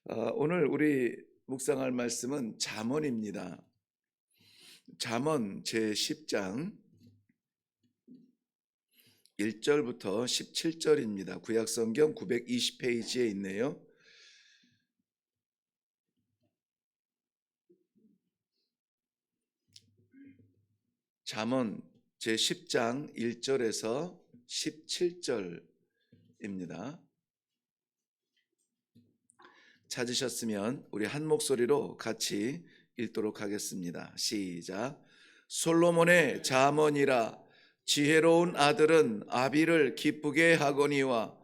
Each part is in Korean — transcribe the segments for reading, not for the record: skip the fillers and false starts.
오늘 우리 묵상할 말씀은 잠언입니다. 잠언 제10장 1절부터 17절입니다. 구약성경 920페이지에 있네요. 잠언 제10장 1절에서 17절입니다. 찾으셨으면 우리 한 목소리로 같이 읽도록 하겠습니다. 시작. 솔로몬의 잠언이라. 지혜로운 아들은 아비를 기쁘게 하거니와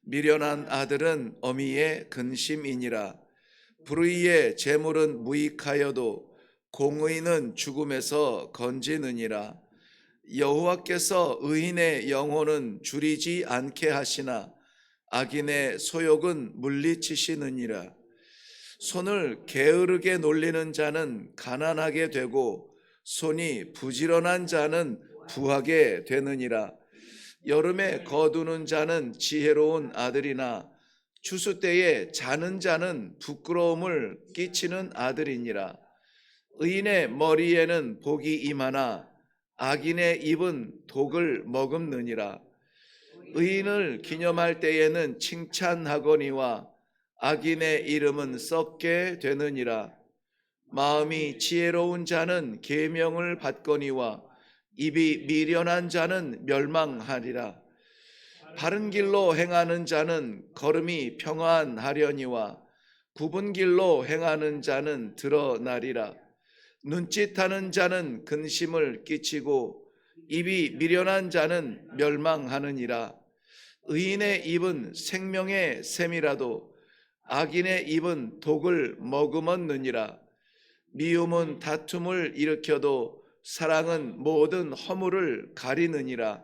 미련한 아들은 어미의 근심이니라. 불의의 재물은 무익하여도 공의는 죽음에서 건지느니라. 여호와께서 의인의 영혼은 줄이지 않게 하시나 악인의 소욕은 물리치시느니라. 손을 게으르게 놀리는 자는 가난하게 되고 손이 부지런한 자는 부하게 되느니라. 여름에 거두는 자는 지혜로운 아들이나 추수 때에 자는 자는 부끄러움을 끼치는 아들이니라. 의인의 머리에는 복이 임하나 악인의 입은 독을 머금느니라. 의인을 기념할 때에는 칭찬하거니와 악인의 이름은 썩게 되느니라. 마음이 지혜로운 자는 계명을 받거니와 입이 미련한 자는 멸망하리라. 바른 길로 행하는 자는 걸음이 평안하려니와 굽은 길로 행하는 자는 드러나리라. 눈짓하는 자는 근심을 끼치고 입이 미련한 자는 멸망하느니라. 의인의 입은 생명의 샘이라도 악인의 입은 독을 머금었느니라. 미움은 다툼을 일으켜도 사랑은 모든 허물을 가리느니라.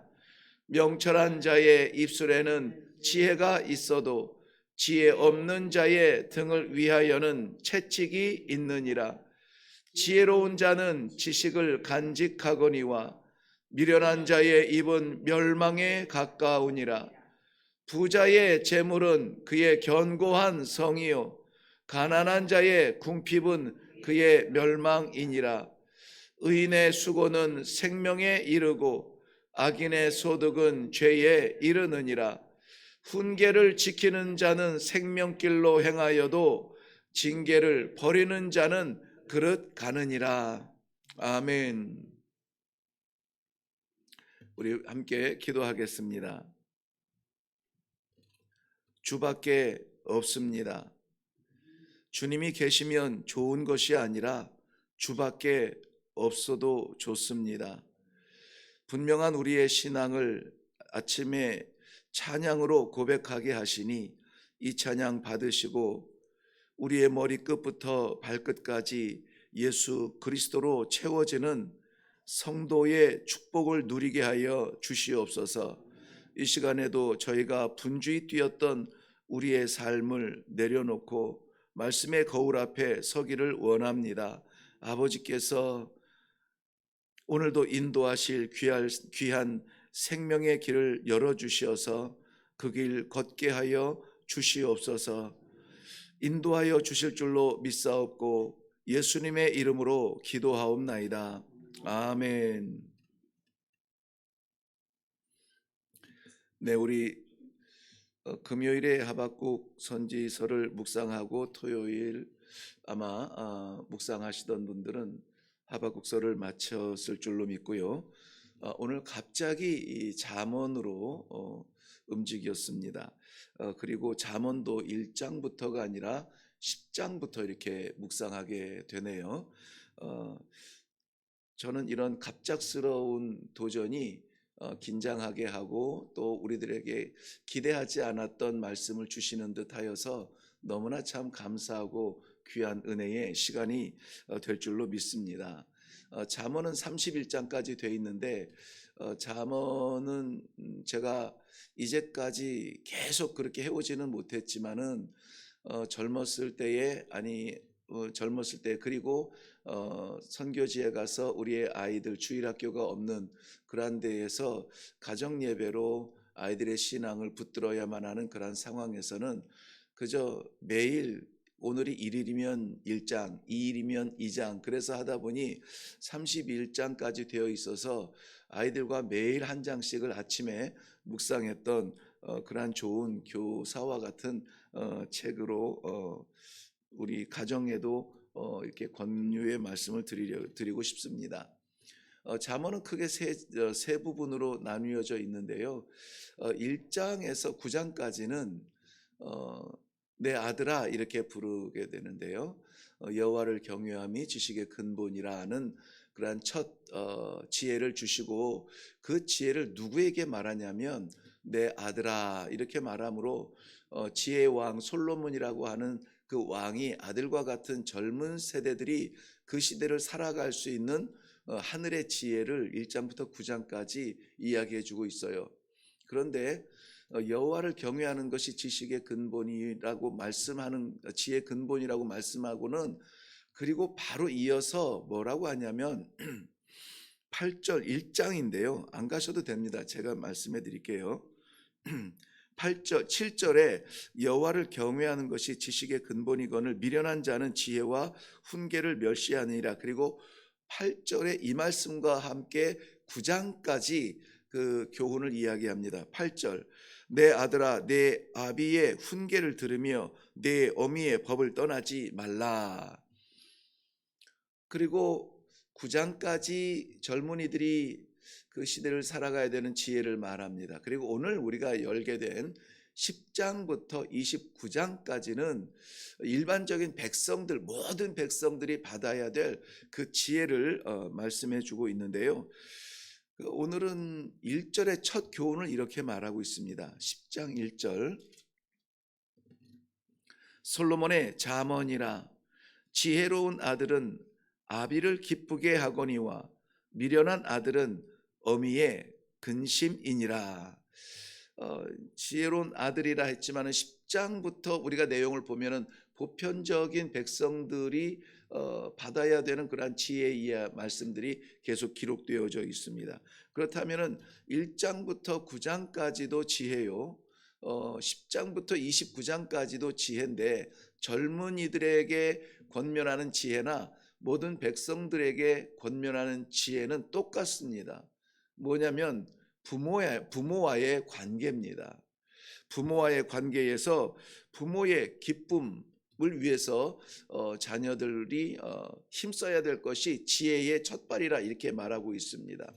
명철한 자의 입술에는 지혜가 있어도 지혜 없는 자의 등을 위하여는 채찍이 있느니라. 지혜로운 자는 지식을 간직하거니와 미련한 자의 입은 멸망에 가까우니라. 부자의 재물은 그의 견고한 성이요 가난한 자의 궁핍은 그의 멸망이니라. 의인의 수고는 생명에 이르고 악인의 소득은 죄에 이르느니라. 훈계를 지키는 자는 생명길로 행하여도 징계를 버리는 자는 그릇 가느니라. 아멘. 우리 함께 기도하겠습니다. 주밖에 없습니다. 주님이 계시면 좋은 것이 아니라 주밖에 없어도 좋습니다. 분명한 우리의 신앙을 아침에 찬양으로 고백하게 하시니 이 찬양 받으시고 우리의 머리끝부터 발끝까지 예수 그리스도로 채워지는 성도의 축복을 누리게 하여 주시옵소서. 이 시간에도 저희가 분주히 뛰었던 우리의 삶을 내려놓고 말씀의 거울 앞에 서기를 원합니다. 아버지께서 오늘도 인도하실 귀한 생명의 길을 열어주시어서 그 길 걷게 하여 주시옵소서. 인도하여 주실 줄로 믿사옵고 예수님의 이름으로 기도하옵나이다. 아멘. 네, 우리 금요일에 하박국 선지서를 묵상하고 토요일 아마 묵상하시던 분들은 하박국서를 마쳤을 줄로 믿고요. 오늘 갑자기 이 잠언으로 움직였습니다. 그리고 잠언도 1장부터가 아니라 10장부터 이렇게 묵상하게 되네요. 저는 이런 갑작스러운 도전이 긴장하게 하고 또 우리들에게 기대하지 않았던 말씀을 주시는 듯 하여서 너무나 참 감사하고 귀한 은혜의 시간이 될 줄로 믿습니다. 잠언은 31장까지 돼 있는데 잠언은 제가 이제까지 계속 그렇게 해오지는 못했지만은 젊었을 때에 젊었을 때 그리고 선교지에 가서 우리의 아이들 주일학교가 없는 그런 데에서 가정 예배로 아이들의 신앙을 붙들어야만 하는 그런 상황에서는 그저 매일 오늘이 1일이면 1장, 2일이면 2장, 그래서 하다 보니 31장까지 되어 있어서 아이들과 매일 한 장씩을 아침에 묵상했던 그러한 좋은 교사와 같은 책으로 우리 가정에도 이렇게 권유의 말씀을 드리고 싶습니다. 잠언은 크게 세 부분으로 나뉘어져 있는데요. 1장에서 9장까지는 내 아들아 이렇게 부르게 되는데요. 여호와를 경외함이 지식의 근본이라는 그러한 첫 지혜를 주시고, 그 지혜를 누구에게 말하냐면 내 아들아 이렇게 말함으로 지혜의 왕 솔로몬이라고 하는 그 왕이 아들과 같은 젊은 세대들이 그 시대를 살아갈 수 있는 하늘의 지혜를 1장부터 9장까지 이야기해 주고 있어요. 그런데 여호와를 경외하는 것이 지식의 근본이라고 말씀하는, 지혜의 근본이라고 말씀하고는, 그리고 바로 이어서 뭐라고 하냐면 8절 1장인데요. 안 가셔도 됩니다. 제가 말씀해 드릴게요. 8절 7절에 여호와를 경외하는 것이 지식의 근본이거늘 미련한 자는 지혜와 훈계를 멸시하느니라. 그리고 8절에 이 말씀과 함께 9장까지 그 교훈을 이야기합니다. 8절 내 아들아 내 아비의 훈계를 들으며 내 어미의 법을 떠나지 말라. 그리고 9장까지 젊은이들이 그 시대를 살아가야 되는 지혜를 말합니다. 그리고 오늘 우리가 열게 된 10장부터 29장까지는 일반적인 백성들, 모든 백성들이 받아야 될 그 지혜를 말씀해 주고 있는데요. 오늘은 1절의 첫 교훈을 이렇게 말하고 있습니다. 10장 1절 솔로몬의 잠언이라 지혜로운 아들은 아비를 기쁘게 하거니와 미련한 아들은 어미의 근심이니라. 지혜로운 아들이라 했지만 10장부터 우리가 내용을 보면은 보편적인 백성들이 받아야 되는 그러한 지혜의 말씀들이 계속 기록되어져 있습니다. 그렇다면은 1장부터 9장까지도 지혜요, 10장부터 29장까지도 지혜인데 젊은이들에게 권면하는 지혜나 모든 백성들에게 권면하는 지혜는 똑같습니다. 뭐냐면 부모와의 관계입니다. 부모와의 관계에서 부모의 기쁨을 위해서 자녀들이 힘써야 될 것이 지혜의 첫발이라 이렇게 말하고 있습니다.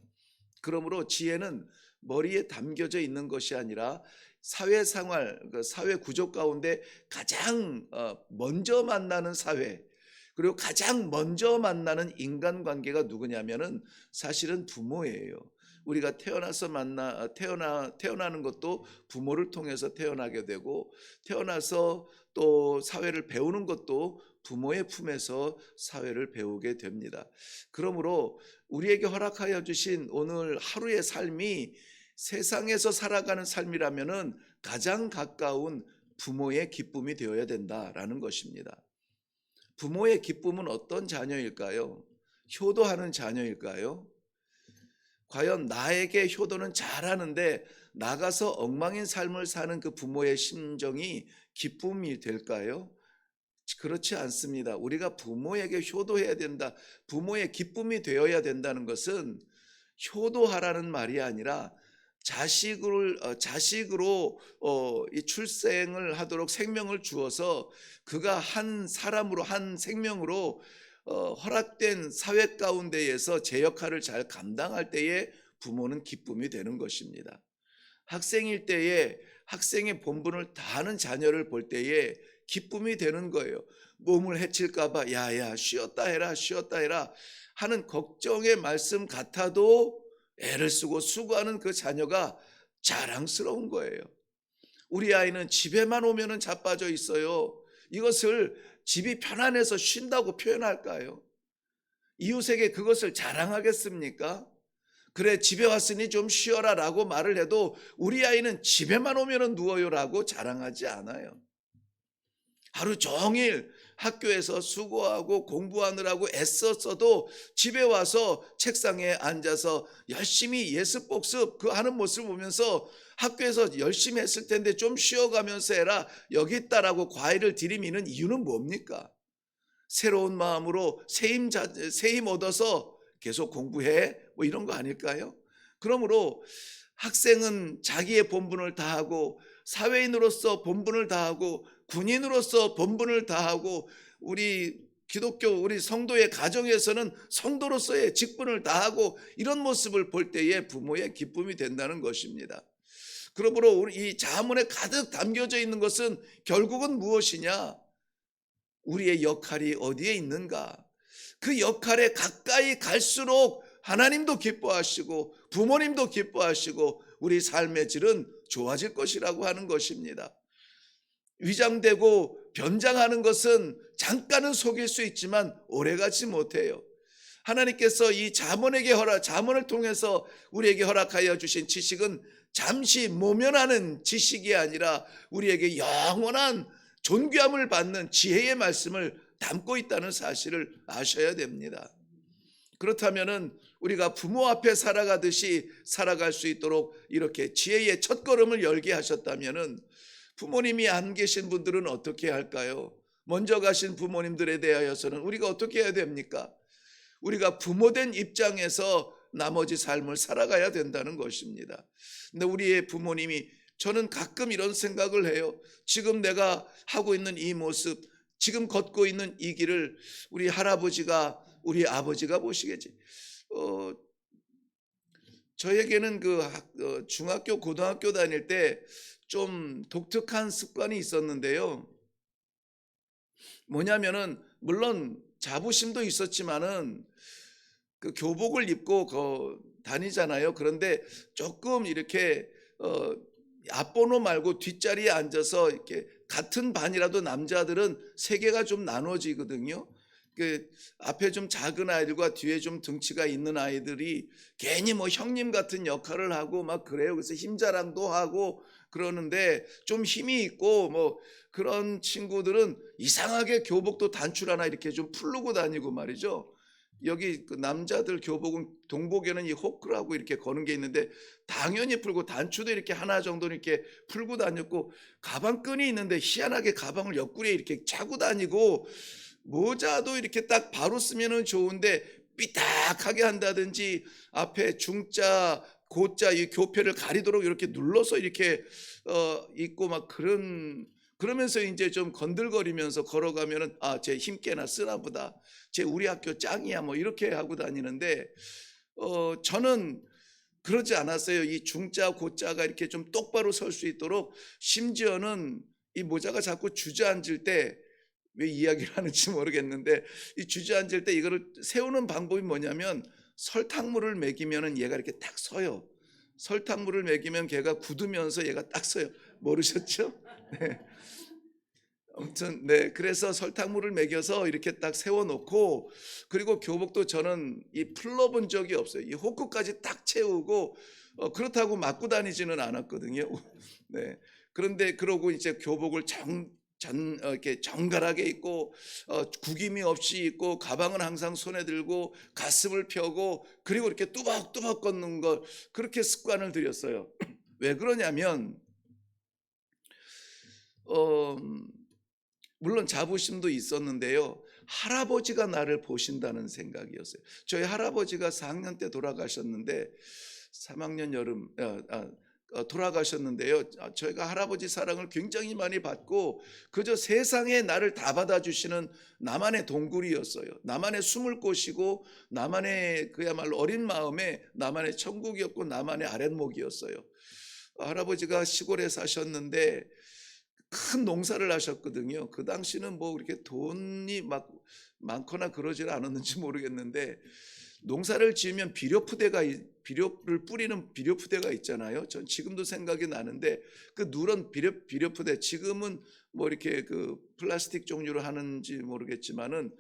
그러므로 지혜는 머리에 담겨져 있는 것이 아니라 사회생활, 사회 구조 가운데 가장 먼저 만나는 사회, 그리고 가장 먼저 만나는 인간관계가 누구냐면은 사실은 부모예요. 우리가 태어나는 것도 부모를 통해서 태어나게 되고, 태어나서 또 사회를 배우는 것도 부모의 품에서 사회를 배우게 됩니다. 그러므로 우리에게 허락하여 주신 오늘 하루의 삶이 세상에서 살아가는 삶이라면은 가장 가까운 부모의 기쁨이 되어야 된다라는 것입니다. 부모의 기쁨은 어떤 자녀일까요? 효도하는 자녀일까요? 과연 나에게 효도는 잘하는데 나가서 엉망인 삶을 사는 그 부모의 심정이 기쁨이 될까요? 그렇지 않습니다. 우리가 부모에게 효도해야 된다, 부모의 기쁨이 되어야 된다는 것은 효도하라는 말이 아니라 자식으로 이 출생을 하도록 생명을 주어서 그가 한 사람으로, 한 생명으로 허락된 사회 가운데에서 제 역할을 잘 감당할 때에 부모는 기쁨이 되는 것입니다. 학생일 때에 학생의 본분을 다하는 자녀를 볼 때에 기쁨이 되는 거예요. 몸을 해칠까 봐 야야 쉬었다 해라 하는 걱정의 말씀 같아도 애를 쓰고 수고하는 그 자녀가 자랑스러운 거예요. 우리 아이는 집에만 오면은 자빠져 있어요. 이것을 집이 편안해서 쉰다고 표현할까요? 이웃에게 그것을 자랑하겠습니까? 그래 집에 왔으니 좀 쉬어라 라고 말을 해도 우리 아이는 집에만 오면은 누워요 라고 자랑하지 않아요. 하루 종일 학교에서 수고하고 공부하느라고 애썼어도 집에 와서 책상에 앉아서 열심히 예습 복습 그 하는 모습을 보면서 학교에서 열심히 했을 텐데 좀 쉬어가면서 해라 여기 있다라고 과외를 들이미는 이유는 뭡니까? 새로운 마음으로 새힘 얻어서 계속 공부해 뭐 이런 거 아닐까요? 그러므로 학생은 자기의 본분을 다하고 사회인으로서 본분을 다하고 군인으로서 본분을 다하고 우리 기독교 우리 성도의 가정에서는 성도로서의 직분을 다하고 이런 모습을 볼 때에 부모의 기쁨이 된다는 것입니다. 그러므로 우리 이 자문에 가득 담겨져 있는 것은 결국은 무엇이냐? 우리의 역할이 어디에 있는가? 그 역할에 가까이 갈수록 하나님도 기뻐하시고 부모님도 기뻐하시고 우리 삶의 질은 좋아질 것이라고 하는 것입니다. 위장되고 변장하는 것은 잠깐은 속일 수 있지만 오래가지 못해요. 하나님께서 이 자문을 통해서 우리에게 허락하여 주신 지식은 잠시 모면하는 지식이 아니라 우리에게 영원한 존귀함을 받는 지혜의 말씀을 담고 있다는 사실을 아셔야 됩니다. 그렇다면은 우리가 부모 앞에 살아가듯이 살아갈 수 있도록 이렇게 지혜의 첫걸음을 열게 하셨다면은 부모님이 안 계신 분들은 어떻게 할까요? 먼저 가신 부모님들에 대하여서는 우리가 어떻게 해야 됩니까? 우리가 부모된 입장에서 나머지 삶을 살아가야 된다는 것입니다. 근데 우리의 부모님이 저는 가끔 이런 생각을 해요. 지금 내가 하고 있는 이 모습, 지금 걷고 있는 이 길을 우리 할아버지가 우리 아버지가 보시겠지. 저에게는 중학교 고등학교 다닐 때 좀 독특한 습관이 있었는데요. 뭐냐면은 물론 자부심도 있었지만은 그 교복을 입고 다니잖아요. 그런데 조금 이렇게 앞번호 말고 뒷자리에 앉아서 이렇게 같은 반이라도 남자들은 세계가 좀 나눠지거든요. 그 앞에 좀 작은 아이들과 뒤에 좀 등치가 있는 아이들이 괜히 뭐 형님 같은 역할을 하고 막 그래요. 그래서 힘자랑도 하고 그러는데 좀 힘이 있고 뭐 그런 친구들은 이상하게 교복도 단추 하나 이렇게 좀 풀르고 다니고 말이죠. 여기 그 남자들 교복은 동복에는 이 호크라고 이렇게 거는 게 있는데 당연히 풀고 단추도 이렇게 하나 정도 이렇게 풀고 다녔고 가방끈이 있는데 희한하게 가방을 옆구리에 이렇게 차고 다니고 모자도 이렇게 딱 바로 쓰면은 좋은데 삐딱하게 한다든지 앞에 중자 고자 이 교패를 가리도록 이렇게 눌러서 이렇게 있고 막 그러면서 이제 좀 건들거리면서 걸어가면은 쟤 힘께나 쓰나 보다. 쟤 우리 학교 짱이야 뭐 이렇게 하고 다니는데 저는 그러지 않았어요. 이 중자 고자가 이렇게 좀 똑바로 설 수 있도록 심지어는 이 모자가 자꾸 주저앉을 때 왜 이야기를 하는지 모르겠는데 이 주저앉을 때 이거를 세우는 방법이 뭐냐면 설탕물을 먹이면은 얘가 이렇게 딱 서요. 설탕물을 먹이면 걔가 굳으면서 얘가 딱 서요. 모르셨죠? 네. 아무튼 네 그래서 설탕물을 먹여서 이렇게 딱 세워놓고 그리고 교복도 저는 이 풀러본 적이 없어요. 이 호크까지 딱 채우고 그렇다고 맞고 다니지는 않았거든요. 네 그런데 그러고 이제 교복을 이렇게 정갈하게 입고 구김이 없이 입고 가방은 항상 손에 들고 가슴을 펴고 그리고 이렇게 뚜벅뚜벅 걷는 걸 그렇게 습관을 들였어요. 왜 그러냐면 어, 물론 자부심도 있었는데요. 할아버지가 나를 보신다는 생각이었어요. 저희 할아버지가 4학년 때 돌아가셨는데 3학년 여름 돌아가셨는데요. 저희가 할아버지 사랑을 굉장히 많이 받고 그저 세상에 나를 다 받아주시는 나만의 동굴이었어요. 나만의 숨을 곳이고 나만의 그야말로 어린 마음에 나만의 천국이었고 나만의 아랫목이었어요. 할아버지가 시골에 사셨는데 큰 농사를 하셨거든요. 그 당시는 뭐 이렇게 돈이 막 많거나 그러질 않았는지 모르겠는데 농사를 지으면 비료를 뿌리는 비료푸대가 있잖아요. 전 지금도 생각이 나는데 그 누런 비료푸대 지금은 뭐 이렇게 그 플라스틱 종류로 하는지 모르겠지만은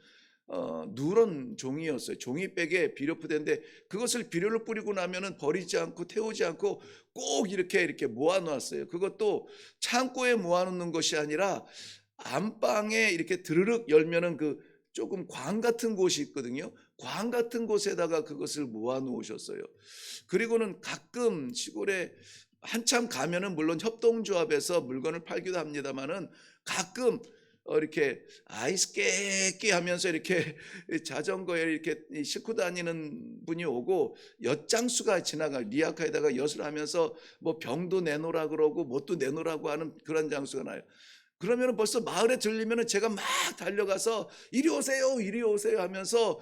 누런 종이었어요. 종이백에 비료푸대인데 그것을 비료를 뿌리고 나면은 버리지 않고 태우지 않고 꼭 이렇게 모아놨어요. 그것도 창고에 모아놓는 것이 아니라 안방에 이렇게 드르륵 열면은 그 조금 광 같은 곳이 있거든요. 광 같은 곳에다가 그것을 모아 놓으셨어요. 그리고는 가끔 시골에 한참 가면은 물론 협동조합에서 물건을 팔기도 합니다마는 가끔 이렇게 아이스 깨끼 하면서 이렇게 자전거에 이렇게 싣고 다니는 분이 오고 엿장수가 지나가 리아카에다가 엿을 하면서 뭐 병도 내놓으라 그러고 뭣도 내놓으라고 하는 그런 장수가 나요. 그러면은 벌써 마을에 들리면은 제가 막 달려가서 "이리 오세요, 이리 오세요." 하면서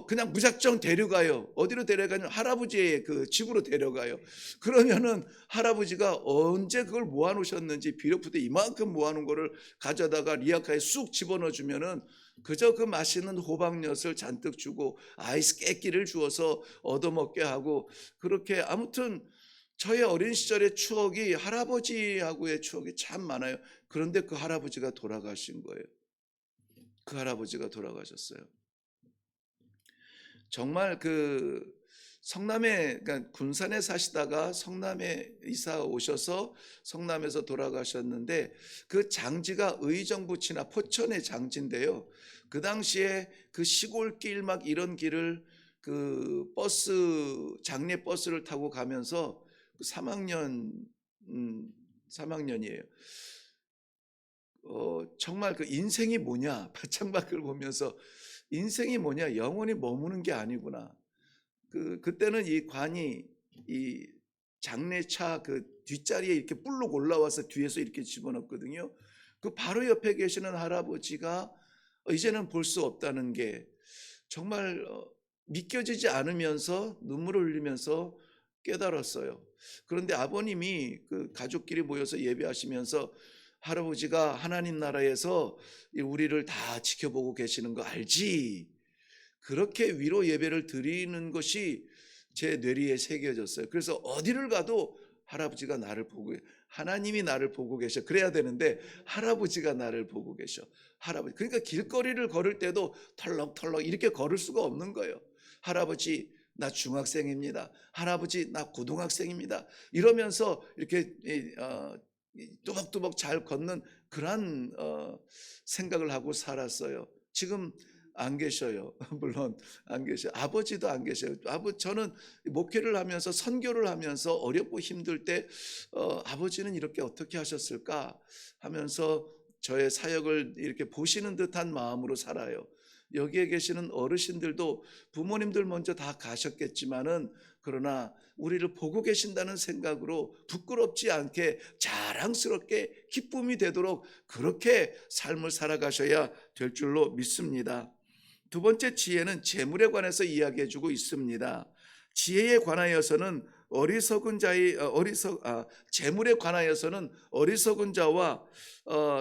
그냥 무작정 데려가요. 어디로 데려가냐면 할아버지의 그 집으로 데려가요. 그러면은 할아버지가 언제 그걸 모아 놓으셨는지 비료푸드 이만큼 모아 놓은 거를 가져다가 리아카에 쑥 집어넣어 주면은 그저 그 맛있는 호박엿을 잔뜩 주고 아이스 깨끼를 주어서 얻어먹게 하고, 그렇게 아무튼 저의 어린 시절의 추억이 할아버지하고의 추억이 참 많아요. 그런데 그 할아버지가 돌아가신 거예요. 그 할아버지가 돌아가셨어요. 정말 그 성남에, 그러니까 군산에 사시다가 성남에 이사 오셔서 성남에서 돌아가셨는데, 그 장지가 의정부 친화 포천의 장지인데요. 그 당시에 그 시골길 막 이런 길을 그 버스, 장례 버스를 타고 가면서 3학년, 음 3학년이에요. 정말 그 '인생이 뭐냐.' 창밖을 보면서 '인생이 뭐냐. 영원히 머무는 게 아니구나.' 그때는 이 관이 이 장례차 그 뒷자리에 이렇게 불룩 올라와서 뒤에서 이렇게 집어넣거든요. 그 바로 옆에 계시는 할아버지가 이제는 볼 수 없다는 게 정말 믿겨지지 않으면서 눈물을 흘리면서 깨달았어요. 그런데 아버님이 그 가족끼리 모여서 예배하시면서 "할아버지가 하나님 나라에서 우리를 다 지켜보고 계시는 거 알지?" 그렇게 위로 예배를 드리는 것이 제 뇌리에 새겨졌어요. 그래서 어디를 가도 할아버지가 나를 보고 하나님이 나를 보고 계셔. 그래야 되는데 할아버지가 나를 보고 계셔. 할아버지. 그러니까 길거리를 걸을 때도 털럭털럭 이렇게 걸을 수가 없는 거예요. 할아버지, 나 중학생입니다. 할아버지, 나 고등학생입니다. 이러면서 이렇게 뚜벅뚜벅 잘 걷는 그러한 생각을 하고 살았어요. 지금 안 계셔요. 물론 안 계셔요. 아버지도 안 계셔요. 저는 목회를 하면서 선교를 하면서 어렵고 힘들 때 아버지는 이렇게 어떻게 하셨을까 하면서 저의 사역을 이렇게 보시는 듯한 마음으로 살아요. 여기에 계시는 어르신들도 부모님들 먼저 다 가셨겠지만은 그러나 우리를 보고 계신다는 생각으로 부끄럽지 않게 자랑스럽게 기쁨이 되도록 그렇게 삶을 살아가셔야 될 줄로 믿습니다. 두 번째 지혜는 재물에 관해서 이야기해 주고 있습니다. 지혜에 관하여서는 어리석은 자의 재물에 관하여서는 어리석은 자와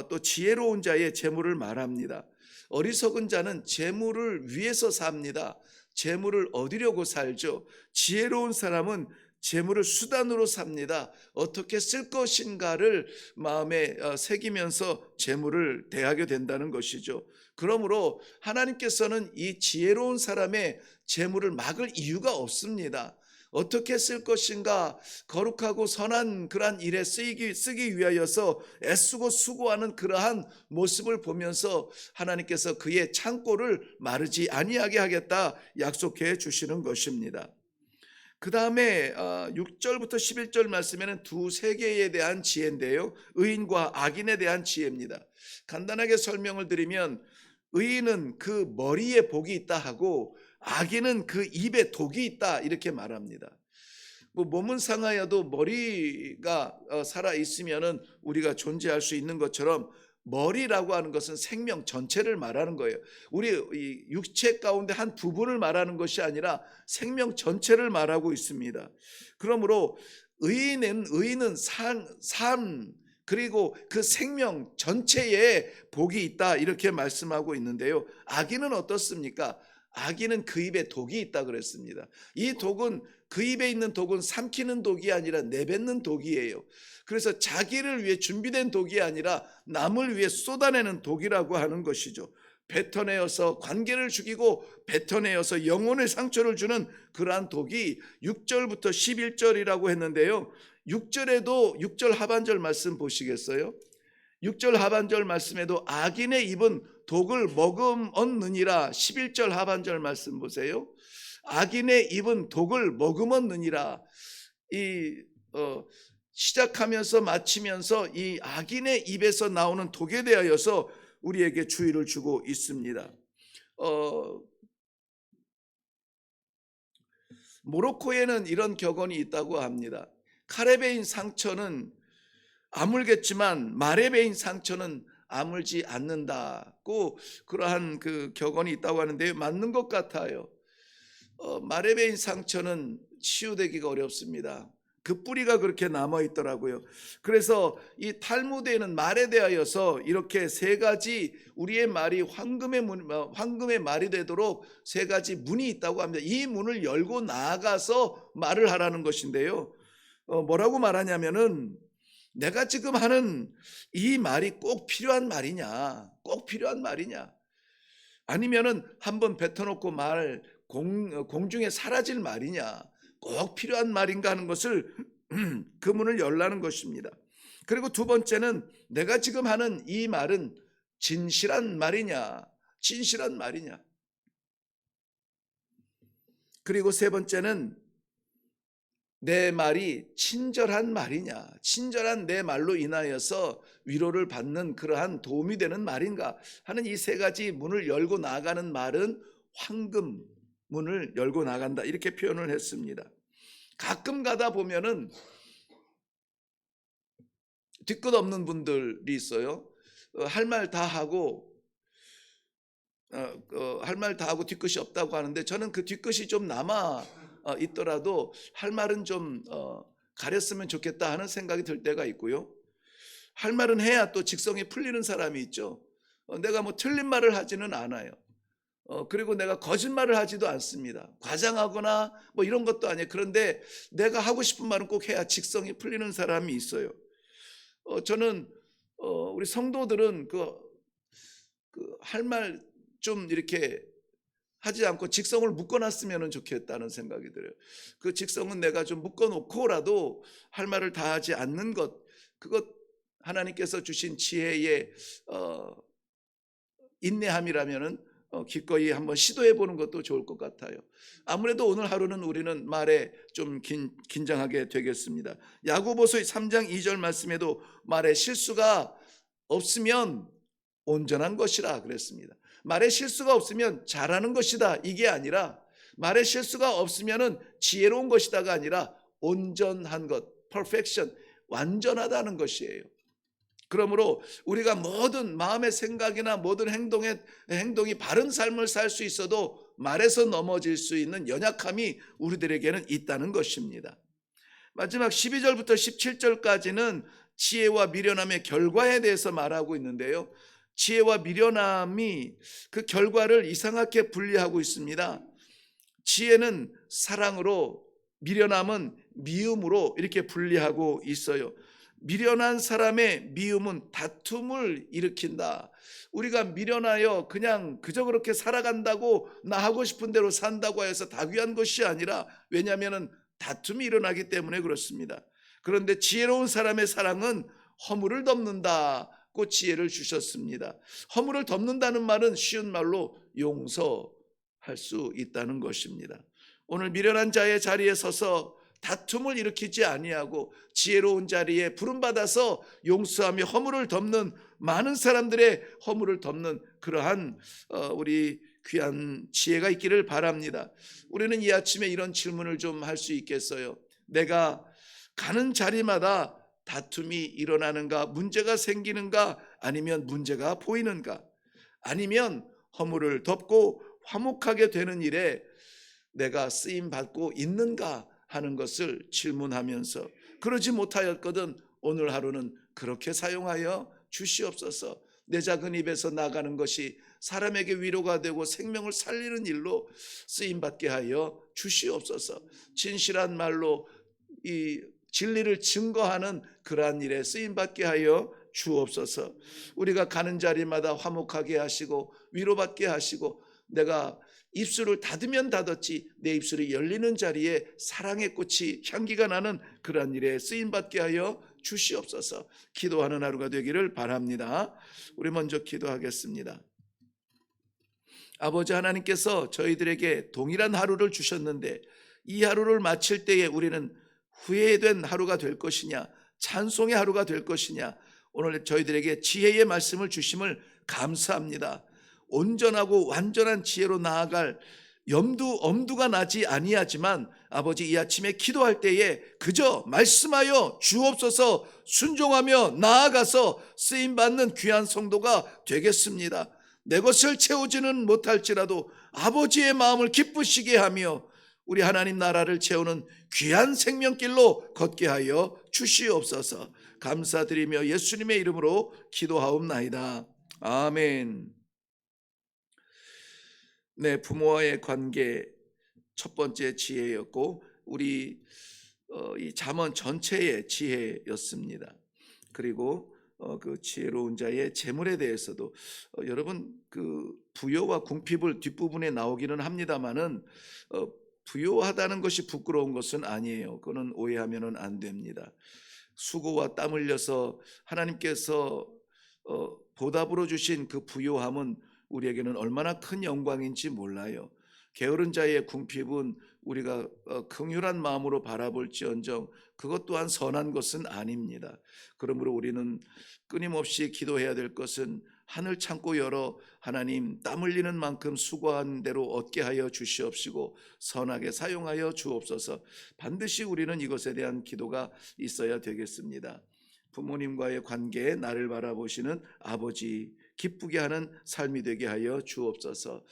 또 지혜로운 자의 재물을 말합니다. 어리석은 자는 재물을 위해서 삽니다. 재물을 얻으려고 살죠. 지혜로운 사람은 재물을 수단으로 삽니다. 어떻게 쓸 것인가를 마음에 새기면서 재물을 대하게 된다는 것이죠. 그러므로 하나님께서는 이 지혜로운 사람의 재물을 막을 이유가 없습니다. 어떻게 쓸 것인가, 거룩하고 선한 그러한 일에 쓰기 위하여서 애쓰고 수고하는 그러한 모습을 보면서 하나님께서 그의 창고를 마르지 아니하게 하겠다 약속해 주시는 것입니다. 그 다음에 6절부터 11절 말씀에는 두 세계에 대한 지혜인데요. 의인과 악인에 대한 지혜입니다. 간단하게 설명을 드리면 의인은 그 머리에 복이 있다 하고 악인은 그 입에 독이 있다 이렇게 말합니다. 뭐 몸은 상하여도 머리가 살아 있으면은 우리가 존재할 수 있는 것처럼 머리라고 하는 것은 생명 전체를 말하는 거예요. 우리 이 육체 가운데 한 부분을 말하는 것이 아니라 생명 전체를 말하고 있습니다. 그러므로 의인은 삶 그리고 그 생명 전체에 복이 있다 이렇게 말씀하고 있는데요. 악인은 어떻습니까? 악인은 그 입에 독이 있다 그랬습니다. 이 독은 그 입에 있는 독은 삼키는 독이 아니라 내뱉는 독이에요. 그래서 자기를 위해 준비된 독이 아니라 남을 위해 쏟아내는 독이라고 하는 것이죠. 뱉어내어서 관계를 죽이고 뱉어내어서 영혼의 상처를 주는 그러한 독이 6절부터 11절이라고 했는데요. 6절에도 6절 하반절 말씀 보시겠어요? 6절 하반절 말씀에도 악인의 입은 독을 머금었느니라. 11절 하반절 말씀 보세요. 악인의 입은 독을 머금었느니라. 시작하면서 마치면서 이 악인의 입에서 나오는 독에 대하여서 우리에게 주의를 주고 있습니다. 모로코에는 이런 격언이 있다고 합니다. 칼에 베인 상처는 아물겠지만 말에 베인 상처는 아물지 않는다고, 그러한 그 격언이 있다고 하는데 맞는 것 같아요. 말에 베인 상처는 치유되기가 어렵습니다. 그 뿌리가 그렇게 남아 있더라고요. 그래서 이 탈무드에는 말에 대하여서 이렇게 세 가지, 우리의 말이 황금의 말이 되도록 세 가지 문이 있다고 합니다. 이 문을 열고 나아가서 말을 하라는 것인데요. 뭐라고 말하냐면은, 내가 지금 하는 이 말이 꼭 필요한 말이냐, 꼭 필요한 말이냐, 아니면은 한번 뱉어놓고 공중에 사라질 말이냐, 꼭 필요한 말인가 하는 것을 그 문을 열라는 것입니다. 그리고 두 번째는, 내가 지금 하는 이 말은 진실한 말이냐, 진실한 말이냐. 그리고 세 번째는, 내 말이 친절한 말이냐, 친절한 내 말로 인하여서 위로를 받는 그러한 도움이 되는 말인가 하는 이 세 가지 문을 열고 나가는 말은 황금 문을 열고 나간다, 이렇게 표현을 했습니다. 가끔 가다 보면은 뒤끝 없는 분들이 있어요. 할 말 다 하고 뒤끝이 없다고 하는데, 저는 그 뒤끝이 좀 남아 있더라도 할 말은 좀 가렸으면 좋겠다 하는 생각이 들 때가 있고요. 할 말은 해야 또 직성이 풀리는 사람이 있죠. 내가 뭐 틀린 말을 하지는 않아요. 그리고 내가 거짓말을 하지도 않습니다. 과장하거나 뭐 이런 것도 아니에요. 그런데 내가 하고 싶은 말은 꼭 해야 직성이 풀리는 사람이 있어요. 저는 우리 성도들은 할 말 좀 이렇게 하지 않고 직성을 묶어놨으면 좋겠다는 생각이 들어요. 그 직성은 내가 좀 묶어놓고라도 할 말을 다 하지 않는 것, 그것 하나님께서 주신 지혜의 인내함이라면은 기꺼이 한번 시도해 보는 것도 좋을 것 같아요. 아무래도 오늘 하루는 우리는 말에 좀 긴장하게 되겠습니다. 야고보서 3장 2절 말씀에도 말에 실수가 없으면 온전한 것이라 그랬습니다. 말에 실수가 없으면 잘하는 것이다, 이게 아니라, 말에 실수가 없으면 지혜로운 것이다가 아니라 온전한 것, perfection, 완전하다는 것이에요. 그러므로 우리가 모든 마음의 생각이나 모든 행동이 바른 삶을 살 수 있어도 말에서 넘어질 수 있는 연약함이 우리들에게는 있다는 것입니다. 마지막 12절부터 17절까지는 지혜와 미련함의 결과에 대해서 말하고 있는데요. 지혜와 미련함이 그 결과를 이상하게 분리하고 있습니다. 지혜는 사랑으로, 미련함은 미움으로 이렇게 분리하고 있어요. 미련한 사람의 미움은 다툼을 일으킨다. 우리가 미련하여 그냥 그저 그렇게 살아간다고, 나 하고 싶은 대로 산다고 해서 다 귀한 것이 아니라, 왜냐하면 다툼이 일어나기 때문에 그렇습니다. 그런데 지혜로운 사람의 사랑은 허물을 덮는다고 지혜를 주셨습니다. 허물을 덮는다는 말은 쉬운 말로 용서할 수 있다는 것입니다. 오늘 미련한 자의 자리에 서서 다툼을 일으키지 아니하고 지혜로운 자리에 부름받아서 용서하며 허물을 덮는, 많은 사람들의 허물을 덮는 그러한 우리 귀한 지혜가 있기를 바랍니다. 우리는 이 아침에 이런 질문을 좀 할 수 있겠어요. 내가 가는 자리마다 다툼이 일어나는가, 문제가 생기는가, 아니면 문제가 보이는가, 아니면 허물을 덮고 화목하게 되는 일에 내가 쓰임 받고 있는가 하는 것을 질문하면서, 그러지 못하였거든 오늘 하루는 그렇게 사용하여 주시옵소서. 내 작은 입에서 나가는 것이 사람에게 위로가 되고 생명을 살리는 일로 쓰임 받게 하여 주시옵소서. 진실한 말로 이 진리를 증거하는 그러한 일에 쓰임 받게 하여 주옵소서. 우리가 가는 자리마다 화목하게 하시고 위로받게 하시고, 내가 입술을 닫으면 닫았지 내 입술이 열리는 자리에 사랑의 꽃이, 향기가 나는 그러한 일에 쓰임받게 하여 주시옵소서. 기도하는 하루가 되기를 바랍니다. 우리 먼저 기도하겠습니다. 아버지 하나님께서 저희들에게 동일한 하루를 주셨는데 이 하루를 마칠 때에 우리는 후회된 하루가 될 것이냐, 찬송의 하루가 될 것이냐, 오늘 저희들에게 지혜의 말씀을 주심을 감사합니다. 온전하고 완전한 지혜로 나아갈 엄두가 나지 아니하지만 아버지 이 아침에 기도할 때에 그저 말씀하여 주옵소서 순종하며 나아가서 쓰임받는 귀한 성도가 되겠습니다. 내 것을 채우지는 못할지라도 아버지의 마음을 기쁘시게 하며 우리 하나님 나라를 채우는 귀한 생명길로 걷게 하여 주시옵소서. 감사드리며 예수님의 이름으로 기도하옵나이다. 아멘. 네, 부모와의 관계 첫 번째 지혜였고 우리 이 잠언 전체의 지혜였습니다. 그리고 그 지혜로운 자의 재물에 대해서도 여러분 그 부요와 궁핍을 뒷부분에 나오기는 합니다만은 부요하다는 것이 부끄러운 것은 아니에요. 그거는 오해하면은 안 됩니다. 수고와 땀 흘려서 하나님께서 보답으로 주신 그 부요함은 우리에게는 얼마나 큰 영광인지 몰라요. 게으른 자의 궁핍은 우리가 긍휼한 마음으로 바라볼지언정 그것 또한 선한 것은 아닙니다. 그러므로 우리는 끊임없이 기도해야 될 것은 하늘 창고 열어 하나님 땀 흘리는 만큼 수고한 대로 얻게 하여 주시옵시고 선하게 사용하여 주옵소서. 반드시 우리는 이것에 대한 기도가 있어야 되겠습니다. 부모님과의 관계에 나를 바라보시는 아버지 기쁘게 하는 삶이 되게 하여 주옵소서.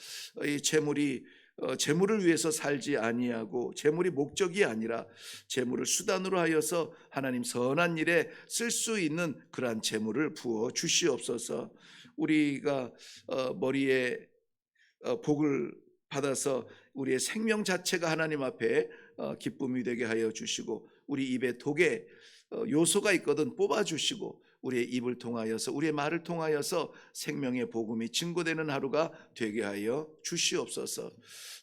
이 재물을 위해서 살지 아니하고 재물이 목적이 아니라 재물을 수단으로 하여서 하나님 선한 일에 쓸 수 있는 그러한 재물을 부어 주시옵소서. 우리가 머리에 복을 받아서 우리의 생명 자체가 하나님 앞에 기쁨이 되게 하여 주시고 우리 입에 독에 요소가 있거든 뽑아주시고 우리의 입을 통하여서 우리의 말을 통하여서 생명의 복음이 증거되는 하루가 되게 하여 주시옵소서.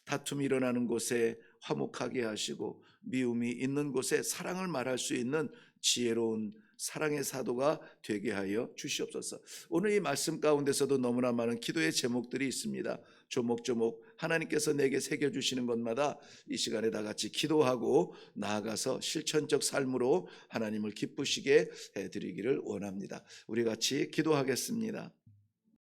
다툼이 일어나는 곳에 화목하게 하시고 미움이 있는 곳에 사랑을 말할 수 있는 지혜로운 사랑의 사도가 되게 하여 주시옵소서. 오늘 이 말씀 가운데서도 너무나 많은 기도의 제목들이 있습니다. 조목조목 하나님께서 내게 새겨주시는 것마다 이 시간에 다 같이 기도하고 나아가서 실천적 삶으로 하나님을 기쁘시게 해드리기를 원합니다. 우리 같이 기도하겠습니다.